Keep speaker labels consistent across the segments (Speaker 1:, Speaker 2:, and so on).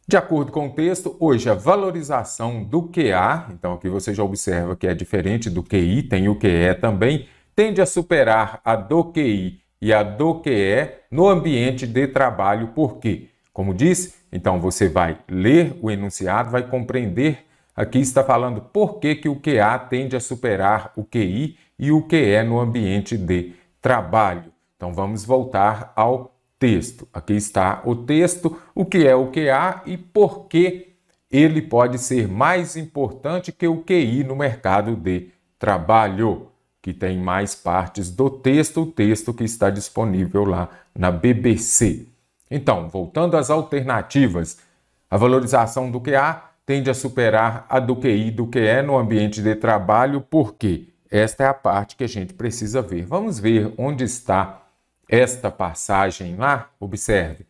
Speaker 1: De acordo com o texto, hoje a valorização do QA, então aqui você já observa que é diferente do QI, tem o QE também, tende a superar a do QI e a do QE no ambiente de trabalho. Por quê? Como disse, então você vai ler o enunciado, vai compreender, aqui está falando por que o QA tende a superar o QI e o QE no ambiente de trabalho. Então vamos voltar ao texto. Aqui está o texto, o que é o QA e por que ele pode ser mais importante que o QI no mercado de trabalho, que tem mais partes do texto, o texto que está disponível lá na BBC. Então, voltando às alternativas, a valorização do QA tende a superar a do QI e do QE no ambiente de trabalho, por quê? Esta é a parte que a gente precisa ver. Vamos ver onde está esta passagem lá. Observe.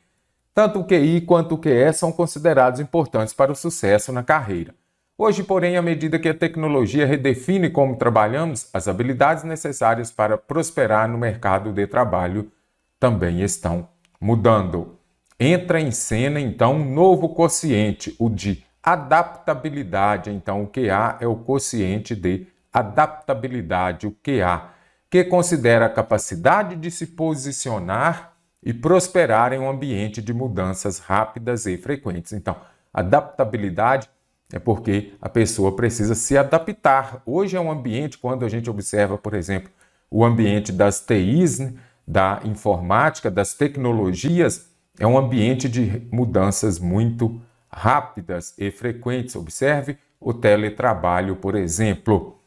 Speaker 1: Tanto o QI quanto o QE são considerados importantes para o sucesso na carreira. Hoje, porém, à medida que a tecnologia redefine como trabalhamos, as habilidades necessárias para prosperar no mercado de trabalho também estão mudando. Entra em cena, então, um novo quociente, o de adaptabilidade. Então, o QA é o quociente de adaptabilidade, o QA, que considera a capacidade de se posicionar e prosperar em um ambiente de mudanças rápidas e frequentes. Então, adaptabilidade é porque a pessoa precisa se adaptar. Hoje é um ambiente, quando a gente observa, por exemplo, o ambiente das TIs, da informática, das tecnologias, é um ambiente de mudanças muito rápidas e frequentes. Observe o teletrabalho, por exemplo.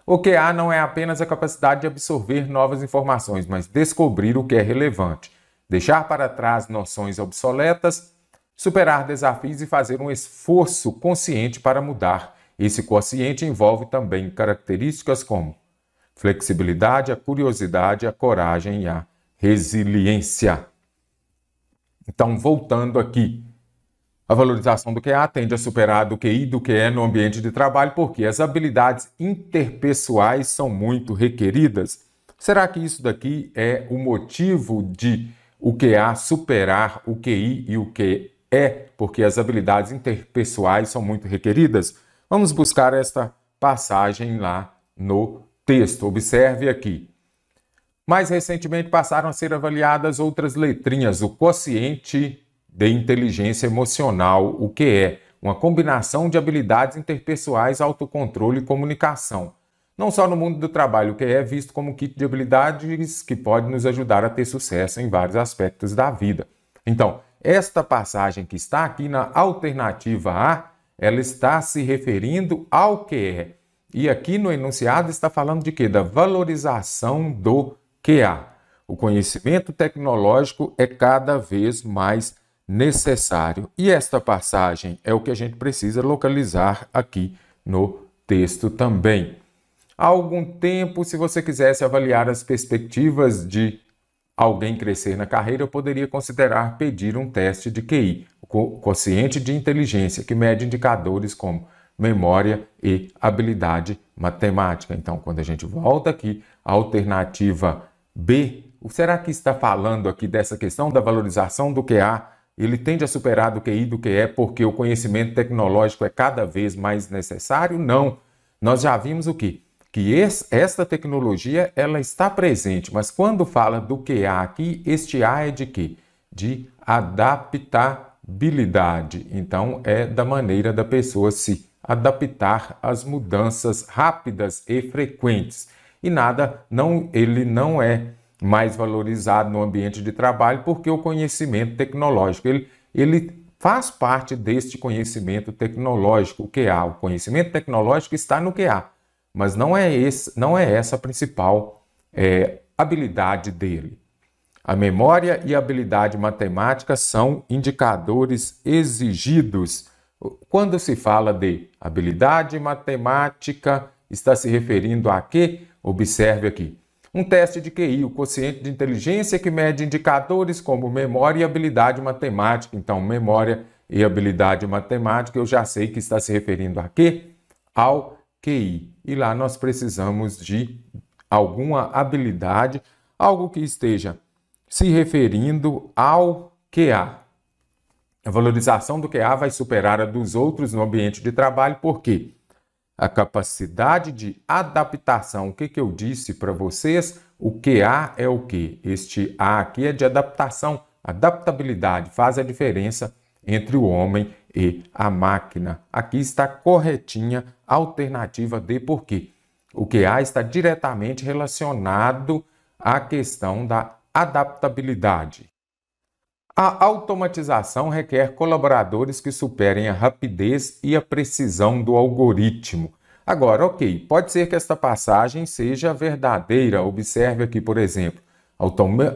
Speaker 1: O QA não é apenas a capacidade de absorver novas informações, mas descobrir o que é relevante, deixar para trás noções obsoletas, superar desafios e fazer um esforço consciente para mudar. Esse quociente envolve também características como flexibilidade, a curiosidade, a coragem e a resiliência. Então, voltando aqui, a valorização do QA tende a superar a do QI e do QE no ambiente de trabalho porque as habilidades interpessoais são muito requeridas. Será que isso daqui é o motivo de o QA superar o QI e o QE? Porque as habilidades interpessoais são muito requeridas? Vamos buscar esta passagem lá no texto. Observe aqui. Mais recentemente passaram a ser avaliadas outras letrinhas, o quociente de inteligência emocional, o que é uma combinação de habilidades interpessoais, autocontrole e comunicação. Não só no mundo do trabalho, o que é visto como um kit de habilidades que pode nos ajudar a ter sucesso em vários aspectos da vida. Então, esta passagem que está aqui na alternativa A, ela está se referindo ao que é. E aqui no enunciado está falando de quê? Da valorização do QA. O conhecimento tecnológico é cada vez mais necessário. E esta passagem é o que a gente precisa localizar aqui no texto também. Há algum tempo, se você quisesse avaliar as perspectivas de alguém crescer na carreira, eu poderia considerar pedir um teste de QI, o quociente de inteligência, que mede indicadores como memória e habilidade matemática. Então, quando a gente volta aqui, a alternativa B, será que está falando aqui dessa questão da valorização do QA? Ele tende a superar do QI e do QE porque o conhecimento tecnológico é cada vez mais necessário? Não. Nós já vimos o quê? Que esta tecnologia ela está presente, mas quando fala do QA aqui, este A é de quê? De adaptabilidade. Então, é da maneira da pessoa se adaptar às mudanças rápidas e frequentes. E ele não é mais valorizado no ambiente de trabalho porque o conhecimento tecnológico, ele faz parte deste conhecimento tecnológico, o QA. O conhecimento tecnológico está no QA, mas não é essa a principal habilidade dele. A memória e a habilidade matemática são indicadores exigidos. Quando se fala de habilidade matemática, está se referindo a quê? Observe aqui. Um teste de QI, o quociente de inteligência que mede indicadores como memória e habilidade matemática. Então, memória e habilidade matemática, eu já sei que está se referindo a quê? Ao QI. E lá nós precisamos de alguma habilidade, algo que esteja se referindo ao QA. A valorização do QA vai superar a dos outros no ambiente de trabalho, porque a capacidade de adaptação, o que eu disse para vocês? O QA é o quê? Este A aqui é de adaptação, adaptabilidade, faz a diferença entre o homem e a máquina. Aqui está corretinha a alternativa D, porque o QA está diretamente relacionado à questão da adaptabilidade. A automatização requer colaboradores que superem a rapidez e a precisão do algoritmo. Agora, ok, pode ser que esta passagem seja verdadeira. Observe aqui, por exemplo,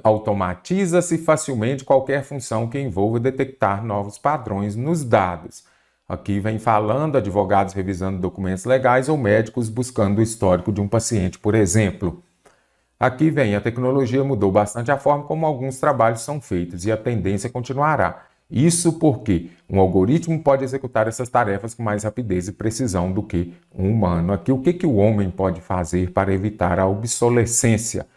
Speaker 1: automatiza-se facilmente qualquer função que envolva detectar novos padrões nos dados. Aqui vem falando advogados revisando documentos legais ou médicos buscando o histórico de um paciente, por exemplo. Aqui vem, a tecnologia mudou bastante a forma como alguns trabalhos são feitos e a tendência continuará. Isso porque um algoritmo pode executar essas tarefas com mais rapidez e precisão do que um humano. Aqui, o que o homem pode fazer para evitar a obsolescência?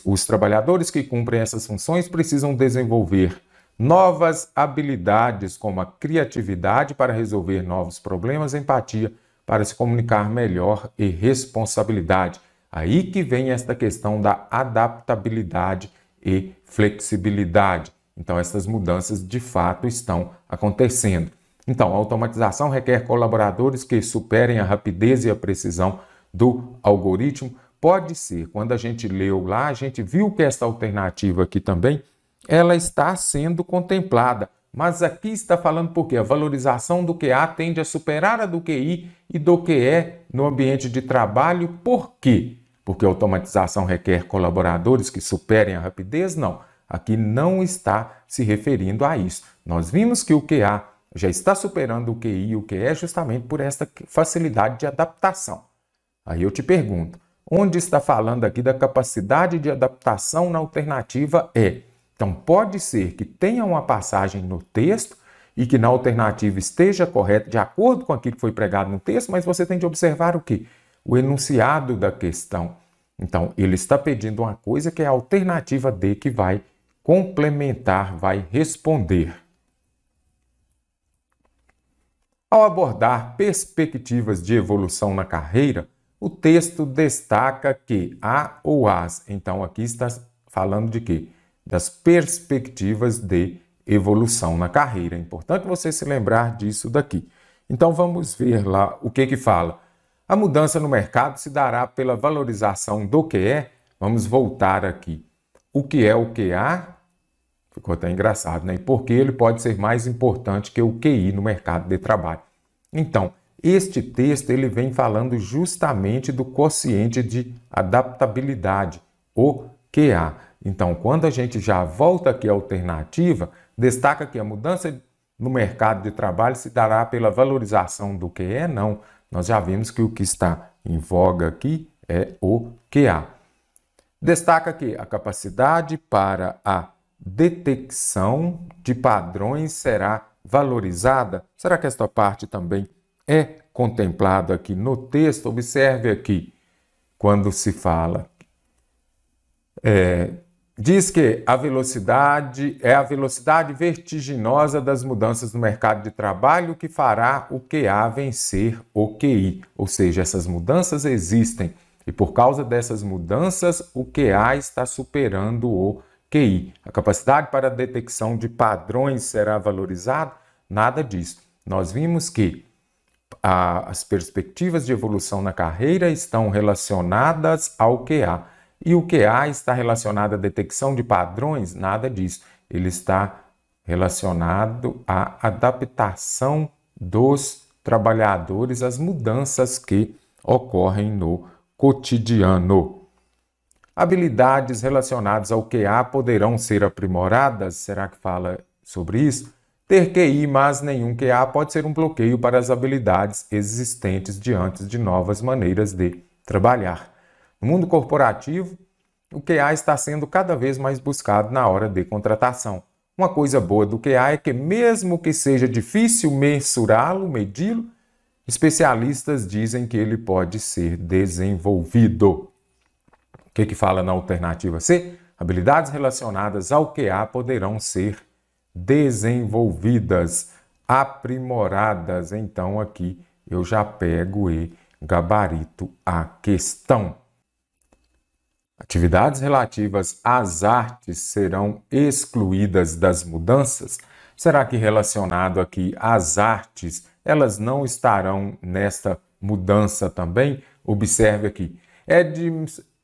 Speaker 1: Os trabalhadores que cumprem essas funções precisam desenvolver novas habilidades, como a criatividade para resolver novos problemas, empatia para se comunicar melhor e responsabilidade. Aí que vem esta questão da adaptabilidade e flexibilidade. Então, essas mudanças de fato estão acontecendo. Então, a automatização requer colaboradores que superem a rapidez e a precisão do algoritmo. Pode ser, quando a gente leu lá, a gente viu que essa alternativa aqui também, ela está sendo contemplada. Mas aqui está falando porque a valorização do QA tende a superar a do QI e do QE no ambiente de trabalho. Por quê? Porque a automatização requer colaboradores que superem a rapidez? Não, aqui não está se referindo a isso. Nós vimos que o QA já está superando o QI e o QE justamente por esta facilidade de adaptação. Aí eu te pergunto, onde está falando aqui da capacidade de adaptação na alternativa E? Então pode ser que tenha uma passagem no texto e que na alternativa esteja correta de acordo com aquilo que foi pregado no texto, mas você tem de observar o quê? O enunciado da questão. Então, ele está pedindo uma coisa que é a alternativa D que vai complementar, vai responder. Ao abordar perspectivas de evolução na carreira, o texto destaca que a ou as. Então, aqui está falando de quê? Das perspectivas de evolução na carreira. É importante você se lembrar disso daqui. Então, vamos ver lá o que fala. A mudança no mercado se dará pela valorização do QE. Vamos voltar aqui. O que é o QA? Ficou até engraçado, né? E por que ele pode ser mais importante que o QI no mercado de trabalho? Então, este texto ele vem falando justamente do quociente de adaptabilidade, o QA. Então, quando a gente já volta aqui à alternativa, destaca que a mudança no mercado de trabalho se dará pela valorização do QE? Não. Nós já vimos que o que está em voga aqui é o QA. Destaca que a capacidade para a detecção de padrões será valorizada. Será que esta parte também é contemplada aqui no texto? Observe aqui, quando se fala, diz que a velocidade é a velocidade vertiginosa das mudanças no mercado de trabalho que fará o QA vencer o QI. Ou seja, essas mudanças existem e por causa dessas mudanças o QA está superando o QI. A capacidade para a detecção de padrões será valorizada? Nada disso. Nós vimos que as perspectivas de evolução na carreira estão relacionadas ao QA. E o QA está relacionado à detecção de padrões? Nada disso. Ele está relacionado à adaptação dos trabalhadores às mudanças que ocorrem no cotidiano. Habilidades relacionadas ao QA poderão ser aprimoradas? Será que fala sobre isso? Ter QI, mas nenhum QA pode ser um bloqueio para as habilidades existentes diante de novas maneiras de trabalhar. No mundo corporativo, o QA está sendo cada vez mais buscado na hora de contratação. Uma coisa boa do QA é que, mesmo que seja difícil mensurá-lo, medi-lo, especialistas dizem que ele pode ser desenvolvido. O que fala na alternativa C? Habilidades relacionadas ao QA poderão ser desenvolvidas, aprimoradas. Então, aqui eu já pego e gabarito a questão. Atividades relativas às artes serão excluídas das mudanças? Será que relacionado aqui às artes, elas não estarão nesta mudança também? Observe aqui.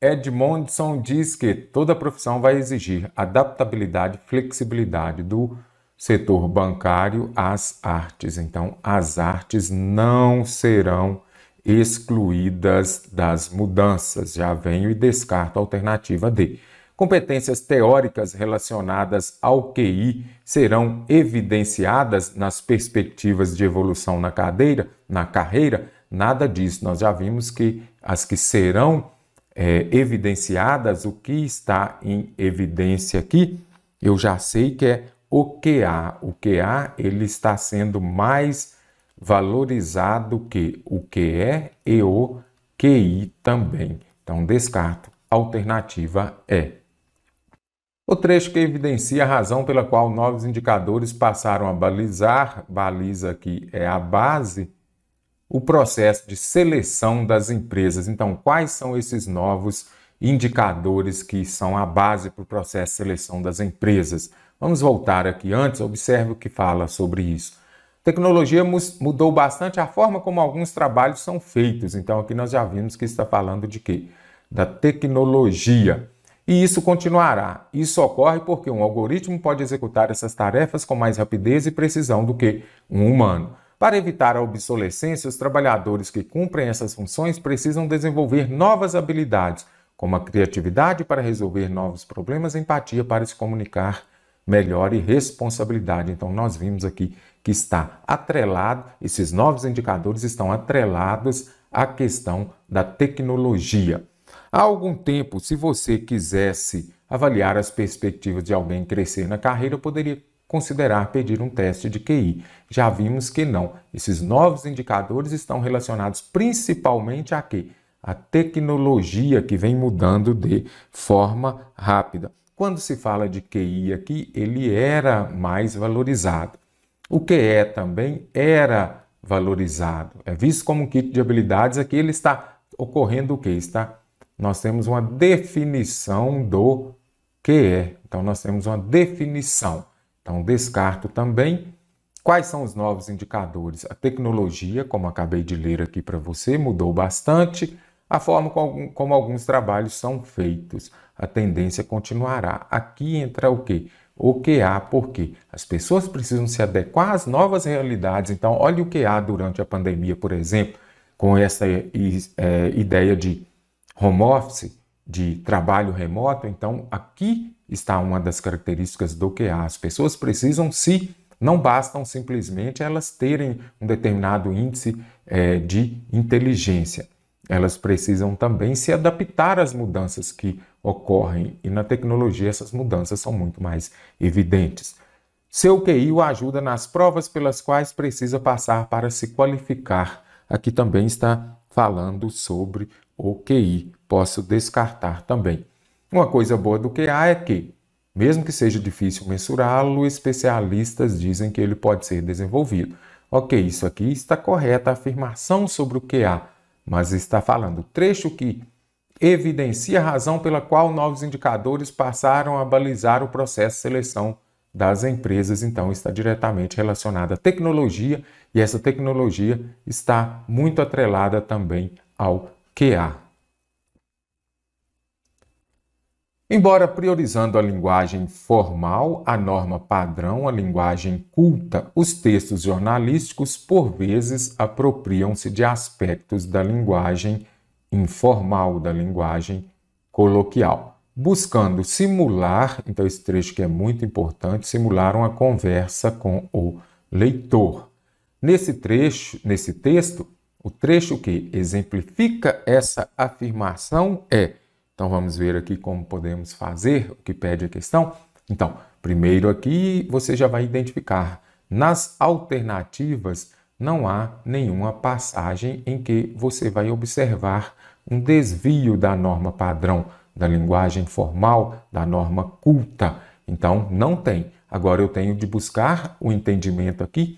Speaker 1: Edmondson diz que toda profissão vai exigir adaptabilidade e flexibilidade do setor bancário às artes. Então, as artes não serão excluídas das mudanças. Já venho e descarto a alternativa D. Competências teóricas relacionadas ao QI serão evidenciadas nas perspectivas de evolução na carreira? Nada disso. Nós já vimos que as que serão evidenciadas, o que está em evidência aqui, eu já sei que é o QA. O QA ele está sendo mais valorizado que o QE e o QI também. Então, descarto. Alternativa E. O trecho que evidencia a razão pela qual novos indicadores passaram a baliza aqui é a base, o processo de seleção das empresas. Então, quais são esses novos indicadores que são a base para o processo de seleção das empresas? Vamos voltar aqui antes, observe o que fala sobre isso. Tecnologia mudou bastante a forma como alguns trabalhos são feitos. Então, aqui nós já vimos que está falando de quê? Da tecnologia. E isso continuará. Isso ocorre porque um algoritmo pode executar essas tarefas com mais rapidez e precisão do que um humano. Para evitar a obsolescência, os trabalhadores que cumprem essas funções precisam desenvolver novas habilidades, como a criatividade para resolver novos problemas, empatia para se comunicar melhor e responsabilidade. Então, nós vimos aqui que está atrelado, esses novos indicadores estão atrelados à questão da tecnologia. Há algum tempo, se você quisesse avaliar as perspectivas de alguém crescer na carreira, poderia considerar pedir um teste de QI. Já vimos que não. Esses novos indicadores estão relacionados principalmente a quê? A tecnologia que vem mudando de forma rápida. Quando se fala de QI aqui, ele era mais valorizado. O QE também era valorizado. É visto como um kit de habilidades. Aqui ele está ocorrendo o quê? Nós temos uma definição do QE. Então, nós temos uma definição. Então, descarto também. Quais são os novos indicadores? A tecnologia, como acabei de ler aqui para você, mudou bastante. A forma como alguns trabalhos são feitos. A tendência continuará. Aqui entra o quê? O QA, porque as pessoas precisam se adequar às novas realidades. Então, olha o QA durante a pandemia, por exemplo, com essa ideia de home office, de trabalho remoto. Então, aqui está uma das características do QA. As pessoas precisam não bastam simplesmente elas terem um determinado índice de inteligência. Elas precisam também se adaptar às mudanças que ocorrem e na tecnologia essas mudanças são muito mais evidentes. Seu QI o ajuda nas provas pelas quais precisa passar para se qualificar. Aqui também está falando sobre o QI. Posso descartar também. Uma coisa boa do QA é que, mesmo que seja difícil mensurá-lo, especialistas dizem que ele pode ser desenvolvido. Ok, isso aqui está correta a afirmação sobre o QA, mas está falando trecho que evidencia a razão pela qual novos indicadores passaram a balizar o processo de seleção das empresas. Então, está diretamente relacionada à tecnologia e essa tecnologia está muito atrelada também ao QA. Embora priorizando a linguagem formal, a norma padrão, a linguagem culta, os textos jornalísticos, por vezes, apropriam-se de aspectos da linguagem informal, da linguagem coloquial, buscando simular, então esse trecho que é muito importante, simular uma conversa com o leitor. Nesse texto, o trecho que exemplifica essa afirmação é. Então, vamos ver aqui como podemos fazer, o que pede a questão. Então, primeiro aqui você já vai identificar. Nas alternativas, não há nenhuma passagem em que você vai observar um desvio da norma padrão, da linguagem formal, da norma culta. Então, não tem. Agora eu tenho de buscar o entendimento aqui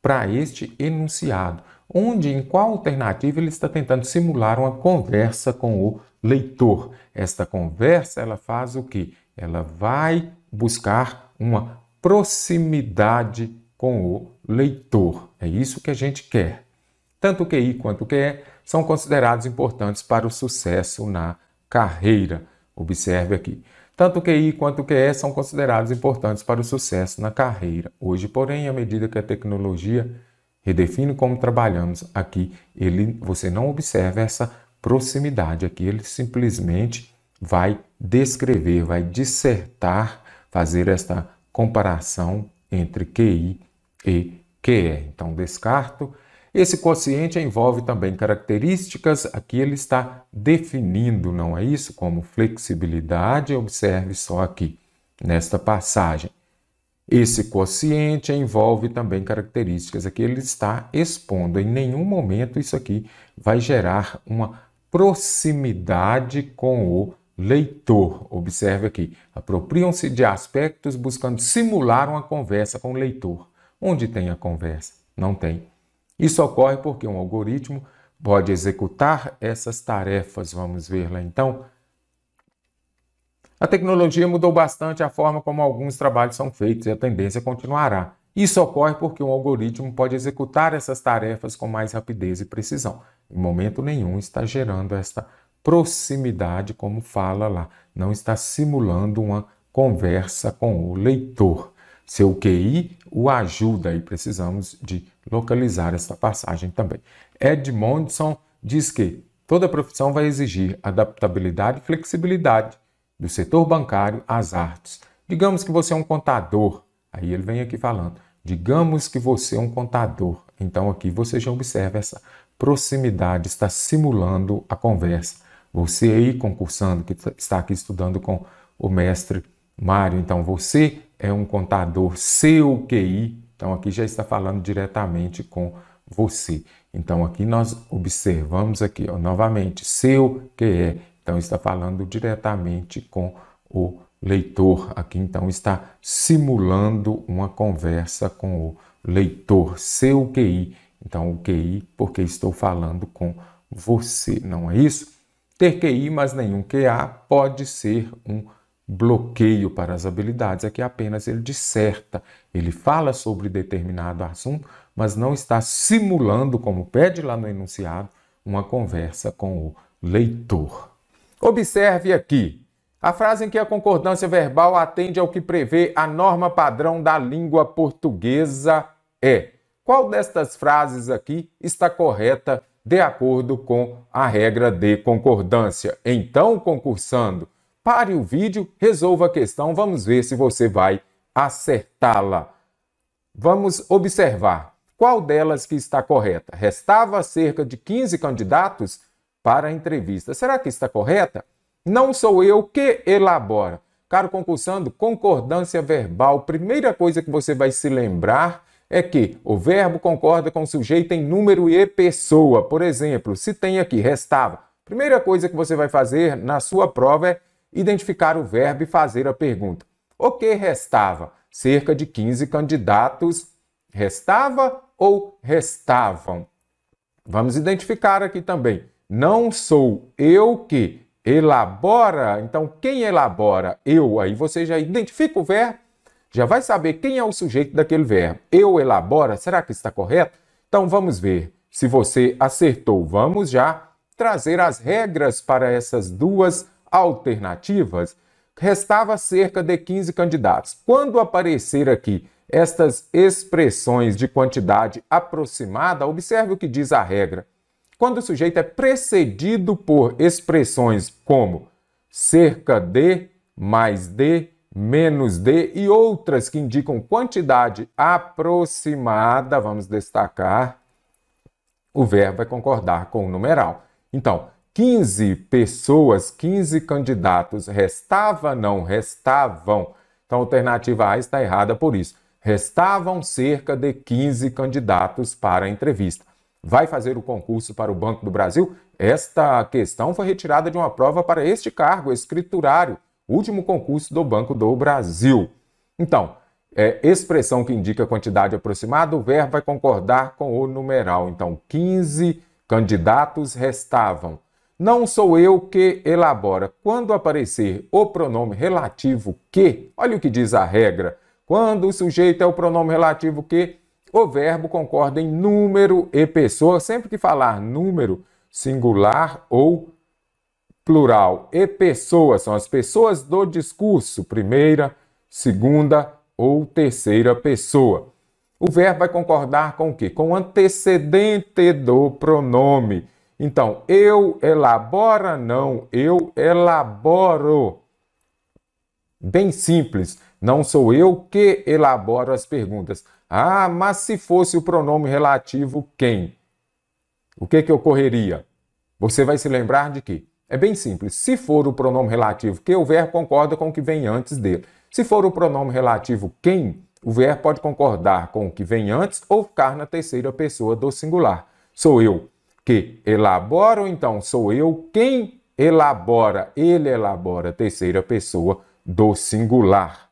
Speaker 1: para este enunciado, onde, em qual alternativa ele está tentando simular uma conversa com o leitor. Esta conversa, ela faz o quê? Ela vai buscar uma proximidade com o leitor. É isso que a gente quer. Tanto o QI quanto o QE são considerados importantes para o sucesso na carreira. Observe aqui. Tanto o QI quanto o QE são considerados importantes para o sucesso na carreira. Hoje, porém, à medida que a tecnologia redefine como trabalhamos aqui, você não observa essa proximidade aqui. Ele simplesmente vai descrever, vai dissertar, fazer esta comparação entre QI e QE. Então, descarto. Esse quociente envolve também características, aqui ele está definindo, não é isso? Como flexibilidade, observe só aqui, nesta passagem. Esse quociente envolve também características, aqui ele está expondo, em nenhum momento isso aqui vai gerar uma proximidade com o leitor. Observe aqui, apropriam-se de aspectos buscando simular uma conversa com o leitor. Onde tem a conversa? Não tem. Isso ocorre porque um algoritmo pode executar essas tarefas. Vamos ver lá então. A tecnologia mudou bastante a forma como alguns trabalhos são feitos e a tendência continuará. Isso ocorre porque um algoritmo pode executar essas tarefas com mais rapidez e precisão. Em momento nenhum está gerando esta proximidade, como fala lá. Não está simulando uma conversa com o leitor. Seu QI o ajuda e precisamos de localizar essa passagem também. Edmondson diz que toda profissão vai exigir adaptabilidade e flexibilidade, do setor bancário às artes. Digamos que você é um contador, aí ele vem aqui falando, digamos que você é um contador, então aqui você já observa essa proximidade, está simulando a conversa. Você aí concursando, que está aqui estudando com o mestre Mário, então você é um contador, seu QI, então aqui já está falando diretamente com você. Então aqui nós observamos aqui, ó, novamente, seu QE, então está falando diretamente com o leitor. Aqui então está simulando uma conversa com o leitor, seu QI. Então o QI, porque estou falando com você, não é isso? Ter QI, mas nenhum QA pode ser um bloqueio para as habilidades. Aqui apenas ele disserta, ele fala sobre determinado assunto, mas não está simulando, como pede lá no enunciado, uma conversa com o leitor. Observe aqui, a frase em que a concordância verbal atende ao que prevê a norma padrão da língua portuguesa é: qual destas frases aqui está correta de acordo com a regra de concordância? Então, concursando, pare o vídeo, resolva a questão, vamos ver se você vai acertá-la. Vamos observar qual delas que está correta. Restava cerca de 15 candidatos para a entrevista. Será que está correta? Não sou eu que elabora. Caro concursando, concordância verbal. Primeira coisa que você vai se lembrar é que o verbo concorda com o sujeito em número e pessoa. Por exemplo, se tem aqui restava. Primeira coisa que você vai fazer na sua prova é identificar o verbo e fazer a pergunta. O que restava? Cerca de 15 candidatos. Restava ou restavam? Vamos identificar aqui também. Não sou eu que elabora. Então, quem elabora? Eu. Aí você já identifica o verbo, já vai saber quem é o sujeito daquele verbo. Eu elabora, será que está correto? Então, vamos ver se você acertou. Vamos já trazer as regras para essas duas alternativas. Restava cerca de 15 candidatos. Quando aparecer aqui estas expressões de quantidade aproximada, observe o que diz a regra. Quando o sujeito é precedido por expressões como cerca de, mais de, menos de e outras que indicam quantidade aproximada, vamos destacar, o verbo vai concordar com o numeral. Então, 15 pessoas, 15 candidatos, restava, não restavam. Então, a alternativa A está errada por isso. Restavam cerca de 15 candidatos para a entrevista. Vai fazer o concurso para o Banco do Brasil? Esta questão foi retirada de uma prova para este cargo, escriturário, último concurso do Banco do Brasil. Então, expressão que indica quantidade aproximada, o verbo vai concordar com o numeral. Então, 15 candidatos restavam. Não sou eu que elabora. Quando aparecer o pronome relativo que, olha o que diz a regra. Quando o sujeito é o pronome relativo que, o verbo concorda em número e pessoa. Sempre que falar número, singular ou plural. E pessoa são as pessoas do discurso, primeira, segunda ou terceira pessoa. O verbo vai concordar com o quê? Com o antecedente do pronome. Então, eu elabora, não, eu elaboro. Bem simples, não sou eu que elaboro as perguntas. Ah, mas se fosse o pronome relativo quem? O que ocorreria? Você vai se lembrar de quê? É bem simples, se for o pronome relativo que, o verbo concorda com o que vem antes dele. Se for o pronome relativo quem, o verbo pode concordar com o que vem antes ou ficar na terceira pessoa do singular. Sou eu que elaboro, então sou eu quem elabora. Ele elabora, terceira pessoa do singular.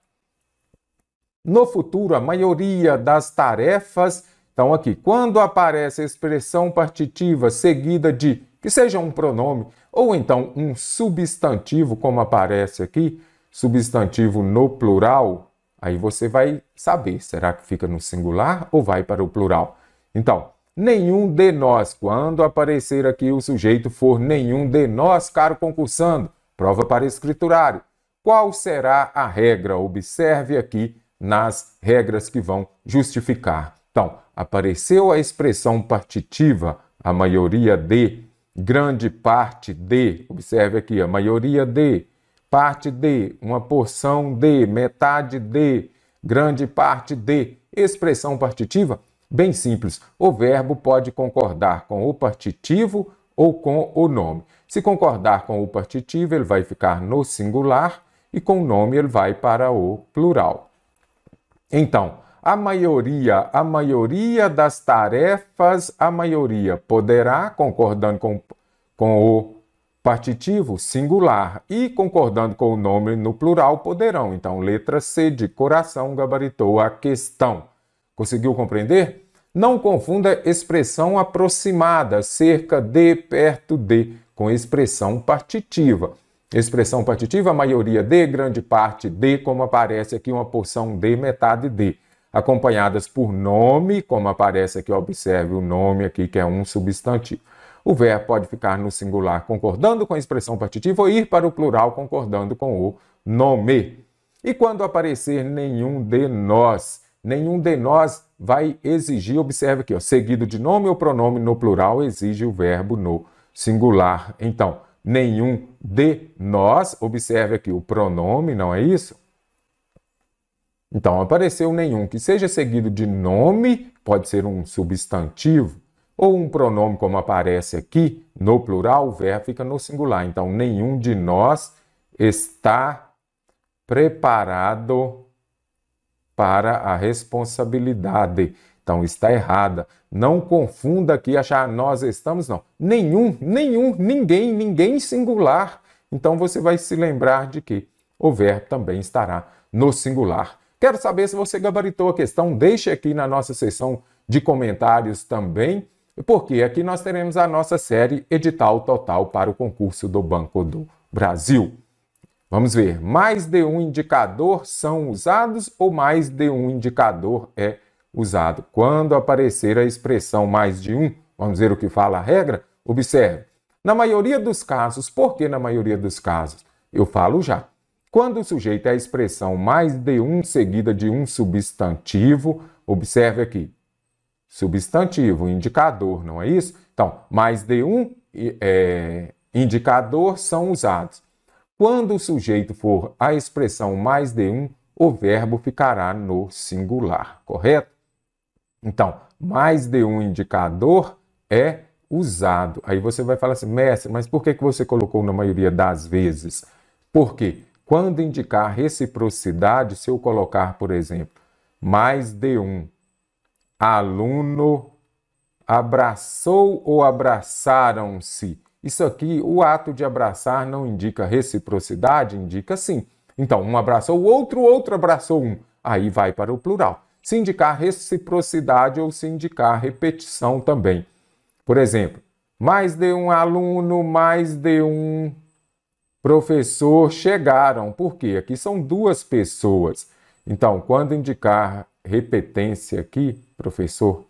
Speaker 1: No futuro, a maioria das tarefas, então aqui, quando aparece a expressão partitiva seguida de, que seja um pronome, ou então um substantivo, como aparece aqui, substantivo no plural, aí você vai saber, será que fica no singular ou vai para o plural? Então, nenhum de nós, quando aparecer aqui o sujeito for nenhum de nós, caro concursando, prova para escriturário. Qual será a regra? Observe aqui nas regras que vão justificar. Então, apareceu a expressão partitiva, a maioria de, grande parte de, observe aqui, a maioria de, parte de, uma porção de, metade de, grande parte de. Expressão partitiva, bem simples. O verbo pode concordar com o partitivo ou com o nome. Se concordar com o partitivo, ele vai ficar no singular e com o nome ele vai para o plural. Então, a maioria das tarefas, a maioria poderá, concordando com o partitivo, singular, e concordando com o nome no plural, poderão. Então, letra C de coração gabaritou a questão. Conseguiu compreender? Não confunda expressão aproximada, cerca de, perto de, com expressão partitiva. Expressão partitiva, a maioria de, grande parte de, como aparece aqui, uma porção de, metade de. Acompanhadas por nome, como aparece aqui, observe o nome aqui, que é um substantivo. O verbo pode ficar no singular concordando com a expressão partitiva ou ir para o plural concordando com o nome. E quando aparecer nenhum de nós vai exigir, observe aqui, ó, seguido de nome ou pronome no plural, exige o verbo no singular. Então, nenhum de nós, observe aqui o pronome, não é isso? Então, apareceu nenhum que seja seguido de nome, pode ser um substantivo, ou um pronome, como aparece aqui, no plural, o verbo fica no singular. Então, nenhum de nós está preparado para a responsabilidade. Então, está errada. Não confunda aqui, achar nós estamos, não. Nenhum, ninguém singular. Então, você vai se lembrar de que o verbo também estará no singular. Quero saber se você gabaritou a questão. Deixe aqui na nossa seção de comentários também, porque aqui nós teremos a nossa série Edital Total para o concurso do Banco do Brasil. Vamos ver, mais de um indicador são usados ou mais de um indicador é usado? Quando aparecer a expressão mais de um, vamos ver o que fala a regra? Observe, na maioria dos casos, por que na maioria dos casos? Eu falo já. Quando o sujeito é a expressão mais de um seguida de um substantivo, observe aqui, substantivo, indicador, não é isso? Então, mais de um indicador são usados. Quando o sujeito for a expressão mais de um, o verbo ficará no singular, correto? Então, mais de um indicador é usado. Aí você vai falar assim, mestre, mas por que você colocou na maioria das vezes? Porque quando indicar reciprocidade, se eu colocar, por exemplo, mais de um aluno abraçou ou abraçaram-se, isso aqui, o ato de abraçar não indica reciprocidade, indica sim. Então, um abraçou o outro, o outro abraçou um. aí vai para o plural. Se indicar reciprocidade ou se indicar repetição também. Por exemplo, mais de um aluno, mais de um professor chegaram. Por quê? Aqui são duas pessoas. Então, quando indicar repetência aqui, professor,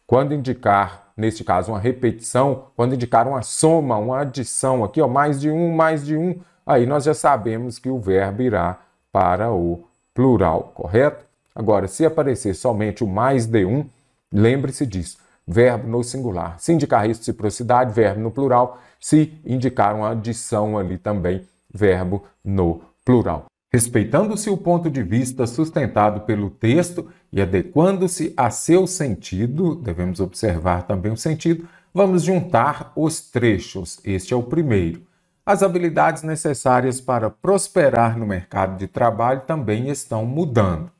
Speaker 1: quando indicar, neste caso, uma repetição, quando indicar uma soma, uma adição aqui, ó, mais de um, aí nós já sabemos que o verbo irá para o plural, correto? Agora, se aparecer somente o mais de um, lembre-se disso, verbo no singular. Se indicar reciprocidade, verbo no plural. Se indicar uma adição ali também, verbo no plural. Respeitando-se o ponto de vista sustentado pelo texto e adequando-se a seu sentido, devemos observar também o sentido, vamos juntar os trechos. Este é o primeiro. As habilidades necessárias para prosperar no mercado de trabalho também estão mudando.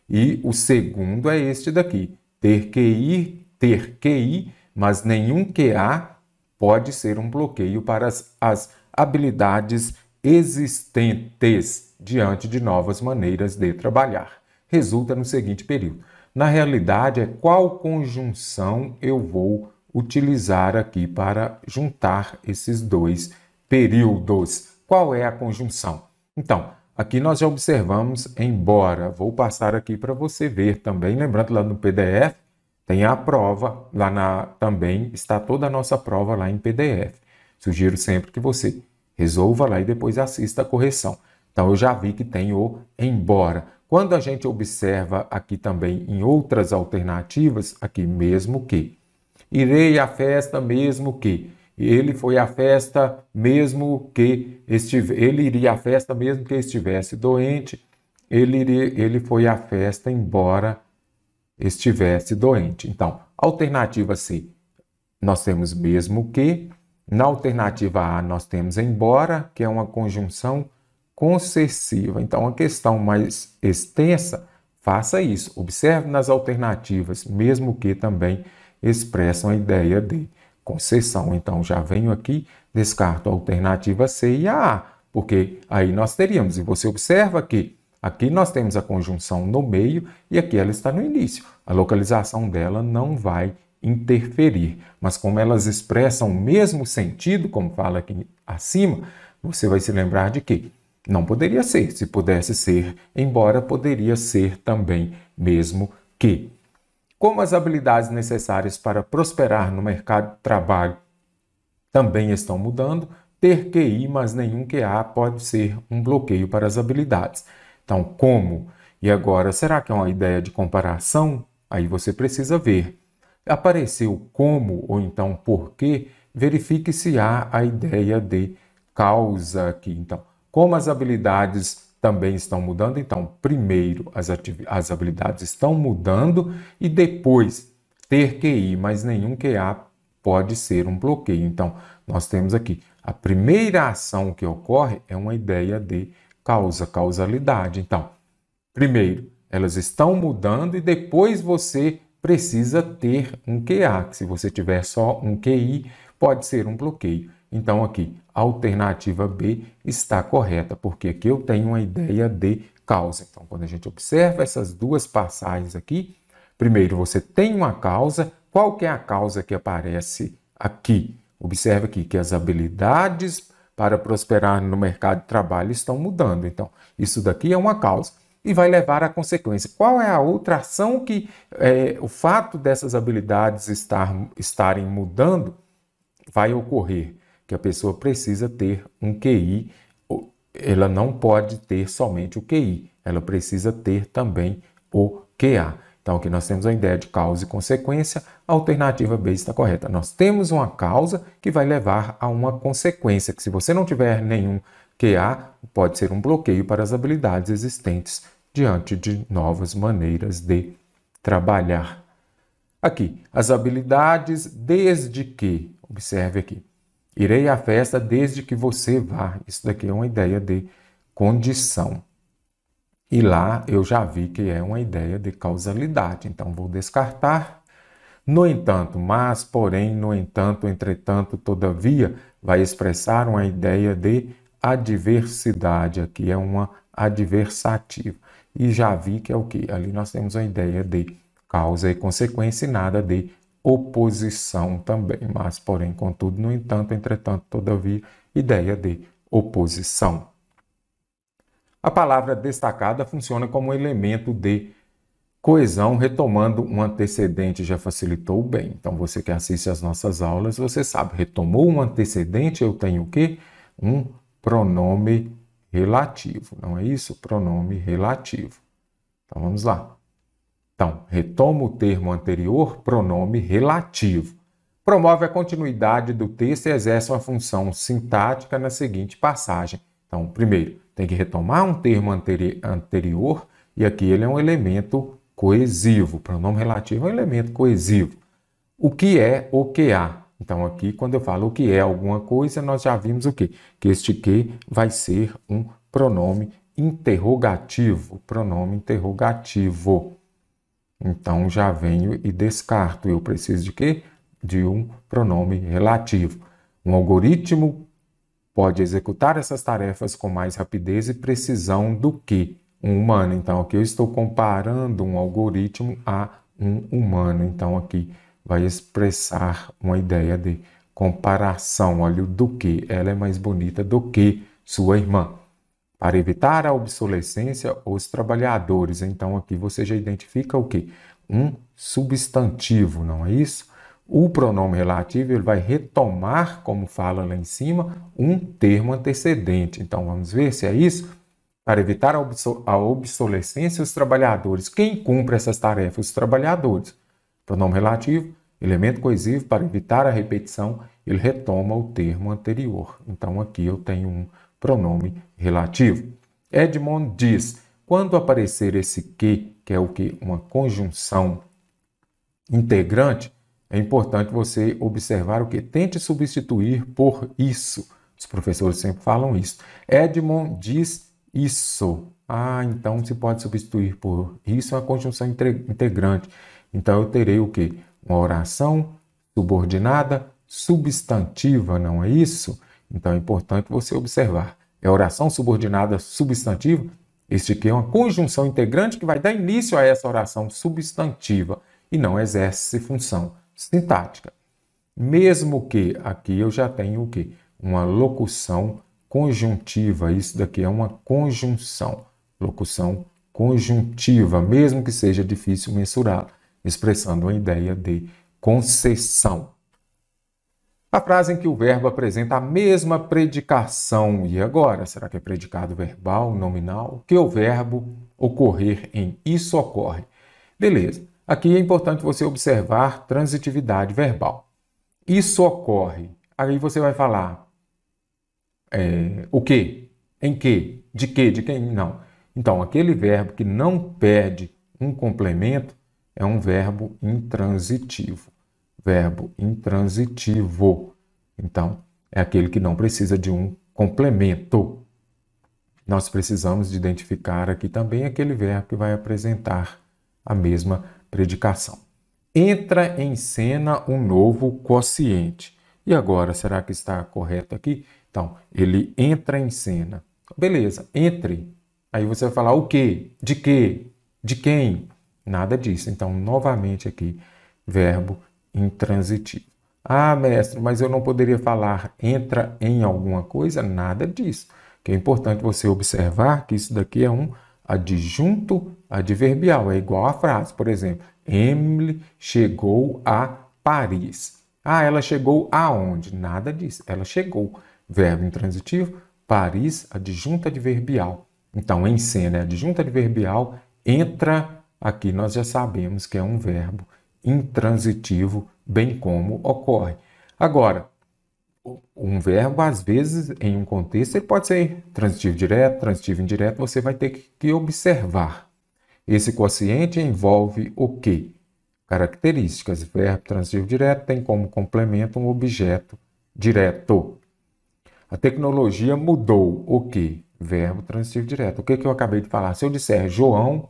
Speaker 1: E o segundo é este daqui. Ter que ir, mas nenhum QA pode ser um bloqueio para as habilidades existentes diante de novas maneiras de trabalhar. Resulta no seguinte período. Na realidade, é qual conjunção eu vou utilizar aqui para juntar esses dois períodos. Qual é a conjunção? Então, aqui nós já observamos embora. Vou passar aqui para você ver também. Lembrando, lá no PDF tem a prova. Também está toda a nossa prova lá em PDF. Sugiro sempre que você resolva lá e depois assista a correção. Então, eu já vi que tem o embora. Quando a gente observa aqui também em outras alternativas, aqui mesmo que. Irei à festa mesmo que. Ele foi à festa mesmo que ele iria à festa mesmo que estivesse doente. Ele foi à festa embora estivesse doente. Então, alternativa C, nós temos mesmo que. Na alternativa A, nós temos embora, que é uma conjunção concessiva. Então, a questão mais extensa, faça isso. Observe nas alternativas, mesmo que também expressam a ideia de concessão. Então, já venho aqui, descarto a alternativa C e a A, porque aí nós teríamos, e você observa que aqui nós temos a conjunção no meio e aqui ela está no início. A localização dela não vai interferir, mas como elas expressam o mesmo sentido, como fala aqui acima, você vai se lembrar de que não poderia ser. Se pudesse ser, embora poderia ser também mesmo que. Como as habilidades necessárias para prosperar no mercado de trabalho também estão mudando, ter QI, mas nenhum QA pode ser um bloqueio para as habilidades. Então, como? E agora, será que é uma ideia de comparação? Aí você precisa ver. Apareceu como ou então por quê, verifique se há a ideia de causa aqui. Então, como as habilidades também estão mudando, então, primeiro as habilidades estão mudando e depois ter QI, mas nenhum QA pode ser um bloqueio. Então, nós temos aqui a primeira ação que ocorre é uma ideia de causalidade. Então, primeiro, elas estão mudando e depois você precisa ter um QA, que se você tiver só um QI, pode ser um bloqueio. Então, aqui, a alternativa B está correta, porque aqui eu tenho uma ideia de causa. Então, quando a gente observa essas duas passagens aqui, primeiro você tem uma causa. Qual que é a causa que aparece aqui? Observe aqui que as habilidades para prosperar no mercado de trabalho estão mudando. Então, isso daqui é uma causa. E vai levar à consequência. Qual é a outra ação que o fato dessas habilidades estarem mudando vai ocorrer? Que a pessoa precisa ter um QI, ela não pode ter somente o QI, ela precisa ter também o QA. Então, aqui nós temos a ideia de causa e consequência, a alternativa B está correta. Nós temos uma causa que vai levar a uma consequência, que se você não tiver nenhum QA, pode ser um bloqueio para as habilidades existentes diante de novas maneiras de trabalhar. Aqui, as habilidades desde que, observe aqui, irei à festa desde que você vá. Isso daqui é uma ideia de condição. E lá eu já vi que é uma ideia de causalidade, então vou descartar. No entanto, mas, porém, no entanto, entretanto, todavia, vai expressar uma ideia de adversidade. Aqui é uma adversativa. e já vi que é o quê? Ali nós temos a ideia de causa e consequência e nada de oposição também, mas, porém, contudo, no entanto, entretanto, todavia, ideia de oposição. A palavra destacada funciona como elemento de coesão, retomando um antecedente já facilitou bem. Então, você que assiste às nossas aulas, você sabe, retomou um antecedente, eu tenho o quê? Um pronome relativo, não é isso? Pronome relativo. Então, vamos lá. Então, retoma o termo anterior, pronome relativo. Promove a continuidade do texto e exerce uma função sintática na seguinte passagem. Então, primeiro, tem que retomar um termo anterior e aqui ele é um elemento coesivo. Pronome relativo é um elemento coesivo. O que é o que há? Então, aqui, quando eu falo o que é alguma coisa, nós já vimos o quê? Que este que vai ser um pronome interrogativo. Pronome interrogativo. Então, já venho e descarto. Eu preciso de quê? De um pronome relativo. Um algoritmo pode executar essas tarefas com mais rapidez e precisão do que um humano. Então, aqui eu estou comparando um algoritmo a um humano. Então, aqui vai expressar uma ideia de comparação. Olha o do que. Ela é mais bonita do que sua irmã. Para evitar a obsolescência, os trabalhadores. Então, aqui você já identifica o quê? Um substantivo, não é isso? O pronome relativo ele vai retomar, como fala lá em cima, um termo antecedente. Então, vamos ver se é isso? Para evitar a obsolescência, os trabalhadores. Quem cumpre essas tarefas? Os trabalhadores. Pronome relativo, elemento coesivo, para evitar a repetição, ele retoma o termo anterior. Então, aqui eu tenho um pronome relativo. Edmond diz, quando aparecer esse que é o que? Uma conjunção integrante, é importante você observar o que? Tente substituir por isso. Os professores sempre falam isso. Edmond diz isso. Então se pode substituir por isso, é uma conjunção integrante. Então eu terei o que? Uma oração subordinada substantiva, não é isso? Então é importante você observar. É oração subordinada substantiva? Este aqui é uma conjunção integrante que vai dar início a essa oração substantiva e não exerce função sintática. Mesmo que aqui eu já tenho o quê? Uma locução conjuntiva. Isso daqui é uma conjunção. Locução conjuntiva, mesmo que seja difícil mensurar, expressando uma ideia de concessão. A frase em que o verbo apresenta a mesma predicação. E agora? Será que é predicado verbal, nominal? Que o verbo ocorrer em isso ocorre. Beleza. Aqui é importante você observar transitividade verbal. Isso ocorre. Aí você vai falar o quê? Em que? De quê? De quem? Não. Então, aquele verbo que não perde um complemento é um verbo intransitivo. Verbo intransitivo. Então, é aquele que não precisa de um complemento. Nós precisamos de identificar aqui também aquele verbo que vai apresentar a mesma predicação. Entra em cena um novo quociente. E agora, será que está correto aqui? Então, ele entra em cena. Beleza, entre. Aí você vai falar o quê? De quê? De quem? Nada disso. Então, novamente aqui, verbo intransitivo. Mestre, mas eu não poderia falar entra em alguma coisa? Nada disso. Que é importante você observar que isso daqui é um adjunto adverbial. É igual à frase. Por exemplo, Emily chegou a Paris. Ela chegou aonde? Nada disso. Ela chegou. Verbo intransitivo, Paris, adjunto adverbial. Então, em cena é adjunto adverbial, entra, aqui nós já sabemos que é um verbo intransitivo, bem como ocorre. Agora, um verbo, às vezes, em um contexto, ele pode ser transitivo direto, transitivo indireto, você vai ter que observar. Esse quociente envolve o quê? Características. Verbo transitivo direto tem como complemento um objeto direto. A tecnologia mudou o quê? Verbo transitivo direto. O que eu acabei de falar? Se eu disser João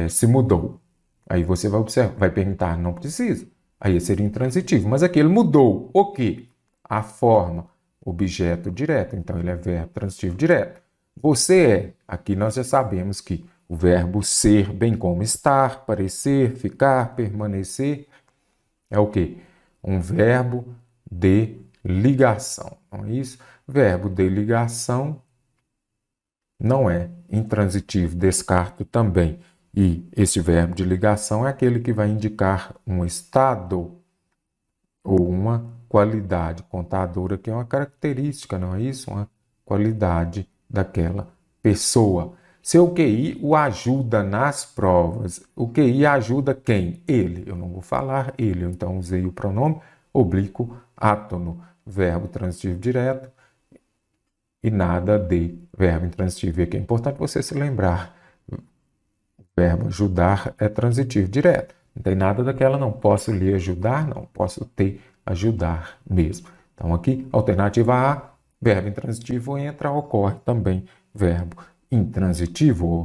Speaker 1: se mudou, aí você vai observar, vai perguntar, não precisa. Aí seria intransitivo. Mas aqui ele mudou o quê? A forma, objeto direto. Então ele é verbo transitivo direto. Você é, aqui nós já sabemos que O verbo ser, bem como estar, parecer, ficar, permanecer, é o quê? Um verbo de ligação, não é isso? Verbo de ligação não é intransitivo, descarto também. E esse verbo de ligação é aquele que vai indicar um estado ou uma qualidade contadora, que é uma característica, não é isso? Uma qualidade daquela pessoa. Seu QI o ajuda nas provas. O QI ajuda quem? Ele. Eu não vou falar ele, então usei o pronome oblíquo átono, verbo transitivo direto e nada de verbo intransitivo. E aqui é importante você se lembrar. O verbo ajudar é transitivo direto. Não tem nada daquela não. Posso lhe ajudar? Não. Posso te ajudar mesmo. Então aqui, alternativa A, verbo intransitivo entra, ocorre também verbo intransitivo.